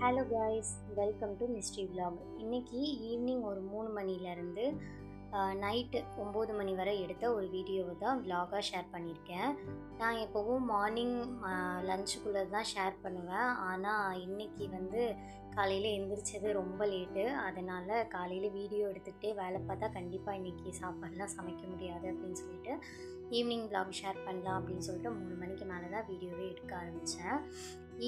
Hello guys, welcome to mystery vlog. இன்னைக்கு evening ஒரு 3 மணிலேருந்து நைட்டு 9 மணி வரை எடுத்த ஒரு வீடியோவை தான் vlog-ஆ ஷேர் பண்ணியிருக்கேன். நான் எப்போவும் மார்னிங் லஞ்சுக்குள்ளே தான் ஷேர் பண்ணுவேன். ஆனால் இன்னைக்கு வந்து காலையில் எந்திரிச்சது ரொம்ப லேட்டு. அதனால் காலையில் வீடியோ எடுத்துக்கிட்டே வேலை பார்த்தா கண்டிப்பாக இன்றைக்கி சாப்பாடுலாம் சமைக்க முடியாது அப்படின்னு சொல்லிட்டு ஈவினிங் vlog ஷேர் பண்ணலாம் அப்படின்னு சொல்லிட்டு 3 மணிக்கு மேலே தான் வீடியோவே எடுக்க ஆரம்பித்தேன்.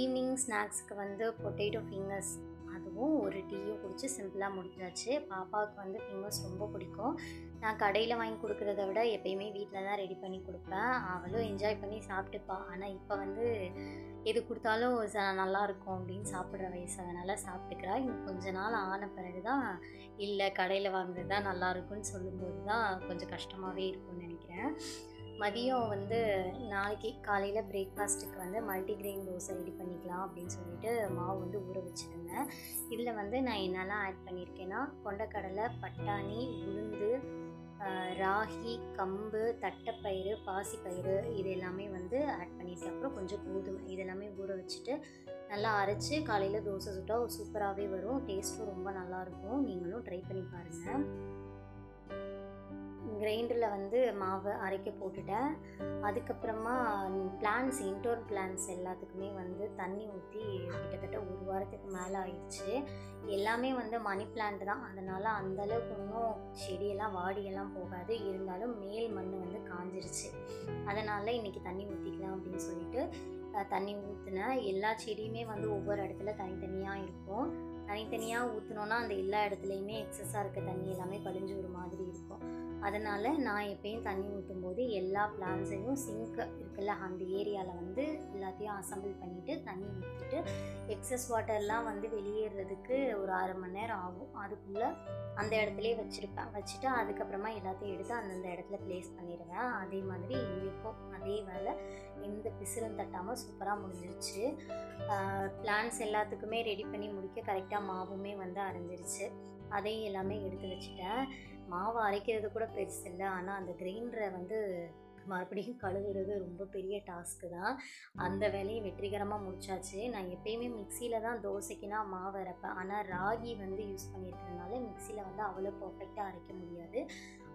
ஈவினிங் ஸ்நாக்ஸுக்கு வந்து பொட்டேட்டோ ஃபிங்கர்ஸ் அதுவும் ஒரு டீயும் குடித்து சிம்பிளாக முடிஞ்சாச்சு. பாப்பாவுக்கு வந்து ஃபிங்கர்ஸ் ரொம்ப பிடிக்கும். நான் கடையில் வாங்கி கொடுக்குறத விட எப்பயுமே வீட்டில் தான் ரெடி பண்ணி கொடுப்பேன். அவளும் என்ஜாய் பண்ணி சாப்பிட்டுப்பாள். ஆனால் இப்போ வந்து எது கொடுத்தாலும் நல்லாயிருக்கும் அப்படின்னு சாப்பிட்ற வயசு, அதனால் சாப்பிட்டுக்கிறா. இன்னும் கொஞ்ச நாள் ஆன பிறகு தான் இல்லை கடையில் வாங்குறது தான் நல்லாயிருக்குன்னு சொல்லும்போது தான் கொஞ்சம் கஷ்டமாகவே இருக்கும்னு நினைக்கிறேன். மதியம் வந்து நாளைக்கு காலையில் பிரேக்ஃபாஸ்ட்டுக்கு வந்து மல்டிக்ரெயின் தோசை ரெடி பண்ணிக்கலாம் அப்படின்னு சொல்லிட்டு மாவு வந்து ஊற வச்சுருந்தேன். இதில் வந்து நான் என்னெல்லாம் ஆட் பண்ணியிருக்கேன்னா, கொண்டக்கடலை, பட்டாணி, உளுந்து, ராகி, கம்பு, தட்டைப்பயிறு, பாசிப்பயிறு இது எல்லாமே வந்து ஆட் பண்ணியிருக்கேன். அப்புறம் கொஞ்சம் கோதுமை இதெல்லாமே ஊற வச்சுட்டு நல்லா அரைச்சி காலையில் தோசை சுட்டால் சூப்பராகவே வரும். டேஸ்ட்டும் ரொம்ப நல்லாயிருக்கும். நீங்களும் ட்ரை பண்ணி பாருங்கள். கிரைண்டரில் வந்து மாவை அரைக்க போட்டுட்டேன். அதுக்கப்புறமா பிளான்ஸ், இன்டோர் பிளான்ஸ் எல்லாத்துக்குமே வந்து தண்ணி ஊற்றி கிட்டத்தட்ட ஒரு வாரத்துக்கு மேலே ஆயிடுச்சு. எல்லாமே வந்து மணி பிளான்ட் தான், அதனால் அந்தளவுக்கு ஒன்றும் செடியெல்லாம் வாடியெல்லாம் போகாது. இருந்தாலும் மேல் மண் வந்து காஞ்சிருச்சு. அதனால் இன்றைக்கி தண்ணி ஊற்றிக்கலாம் அப்படின்னு சொல்லிட்டு தண்ணி ஊற்றினேன். எல்லா செடியுமே வந்து ஒவ்வொரு இடத்துல தனித்தனியாக இருக்கும். தனித்தனியாக ஊற்றினோன்னா அந்த எல்லா இடத்துலையுமே எக்ஸஸாக இருக்க தண்ணி எல்லாமே படிஞ்சு ஒரு மாதிரி இருக்கும். அதனால் நான் எப்பயும் தண்ணி ஊற்றும் போது எல்லா பிளான்ஸையும் சிங்க் இருக்குல்ல அந்த ஏரியாவில் வந்து எல்லாத்தையும் அசம்பிள் பண்ணிவிட்டு தண்ணி ஊற்றிட்டு எக்ஸஸ் வாட்டர்லாம் வந்து வெளியேறதுக்கு ஒரு 1/2 மணி நேரம் ஆகும். அதுக்குள்ளே அந்த இடத்துலையே வச்சுருப்பேன். வச்சுட்டு அதுக்கப்புறமா எல்லாத்தையும் எடுத்து அந்தந்த இடத்துல ப்ளேஸ் பண்ணிடுவேன். அதே மாதிரி இன்றைக்கும் அதே வேலை, எந்த பிசிறும் தட்டாமல் சூப்பராக முடிஞ்சிருச்சு. பிளான்ஸ் எல்லாத்துக்குமே ரெடி பண்ணி முடிக்க கரெக்டாக மாவுமே வந்து அரைஞ்சிருச்சு. அதையும் எல்லாமே எடுத்து வச்சுட்டேன். மாவு அரைக்கிறது கூட பெருசு இல்லை, ஆனால் அந்த கிரைண்டரை வந்து மறுபடியும் கழுவுறது ரொம்ப பெரிய டாஸ்க்கு தான். அந்த வேலையை வெற்றிகரமாக முடிச்சாச்சு. நான் எப்பயுமே மிக்சியில் தான் தோசைக்குனா மாவு அரைப்பேன். ஆனால் ராகி வந்து யூஸ் பண்ணியிருக்கிறதுனால மிக்சியில் வந்து அவ்வளோ பர்ஃபெக்டாக அரைக்க முடியாது.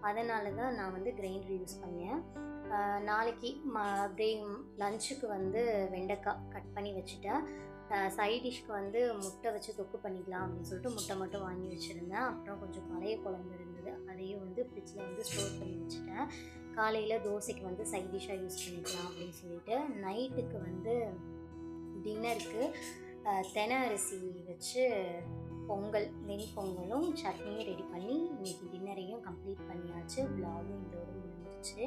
அதனால தான் நான் வந்து கிரைண்டர் யூஸ் பண்ணேன். நாளைக்கு லஞ்சுக்கு வந்து வெண்டைக்காய் கட் பண்ணி வச்சுட்டேன். சைட் டிஷ்க்கு வந்து முட்டை வச்சு தொக்கு பண்ணிக்கலாம் அப்படின்னு சொல்லிட்டு முட்டை மட்டும் வாங்கி வச்சுருந்தேன். அப்புறம் கொஞ்சம் பழைய குழம்பு இருந்தது, அதையும் வந்து ஃப்ரிட்ஜில் வந்து ஸ்டோர் பண்ணி வச்சுட்டேன். காலையில் தோசைக்கு வந்து சைட் டிஷ்ஷாக யூஸ் பண்ணிக்கலாம் அப்படின்னு சொல்லிட்டு நைட்டுக்கு வந்து டின்னருக்கு தெனை அரிசி வச்சு பொங்கல், வெண்பொங்கலும் சட்னியும் ரெடி பண்ணி இன்றைக்கி டின்னரையும் கம்ப்ளீட் பண்ணியாச்சு. vlog இதோடு முடிஞ்சிச்சு.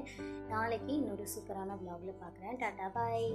நாளைக்கு இன்னொரு சூப்பரான vlogல பார்க்குறேன். டாட்டா பாய்.